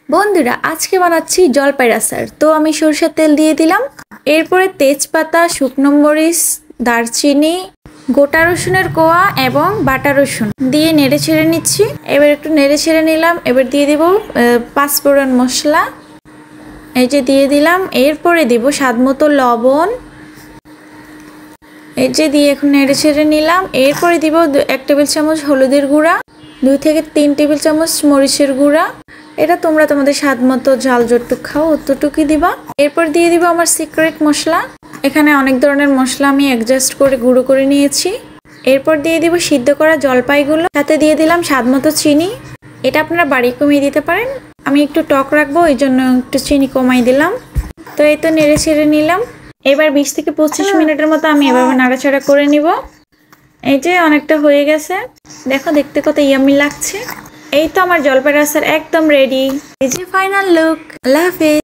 বন্ধুরা আজকে বানাচ্ছি জলপাইয়ের আচার। তো আমি সরষের তেল দিয়ে দিলাম, এরপরে তেজপাতা, শুকনো মরিচ, দারচিনি, গোটা রসুনের কোয়া এবং বাটা রসুন দিয়ে নেড়ে ছেড়ে নিচ্ছি। এবার একটু নেড়ে ছেড়ে নিলাম। এবার দিয়ে দিব পাঁচফোড়ন মশলা, এই যে দিয়ে দিলাম। এরপরে দিব স্বাদ মতো লবণ, এই যে দিয়ে এখন নেড়ে ছেড়ে নিলাম। এরপরে দিব 1 টেবিল চামচ হলুদের গুঁড়া, 2 থেকে 3 টেবিল চামচ মরিচের গুঁড়া। এটা তোমরা তোমাদের স্বাদ মতো ঝাল যতটুকু খাও অতটুকুই দিবা। এরপর দিয়ে দিব আমার সিক্রেট মশলা। এখানে অনেক ধরনের মশলা আমি অ্যাডজাস্ট করে গুঁড়ো করে নিয়েছি। এরপর দিয়ে দিব সিদ্ধ করা জলপাইগুলো, সাথে দিয়ে দিলাম স্বাদ মতো চিনি। এটা আপনারা বাড়ি কমিয়ে দিতে পারেন, আমি একটু টক রাখবো এই জন্য একটু চিনি কমাই দিলাম। তো এই তো নেড়ে ছেড়ে নিলাম। এবার 20 থেকে 25 মিনিটের মতো আমি এভাবে নাড়াচাড়া করে নিব। এই যে অনেকটা হয়ে গেছে, দেখো দেখতে কত ইয়াম্মি লাগছে। এই তো আমার জলপাইয়ের আচার একদম রেডি। এই যে ফাইনাল লুক। আল্লাহ হাফেজ।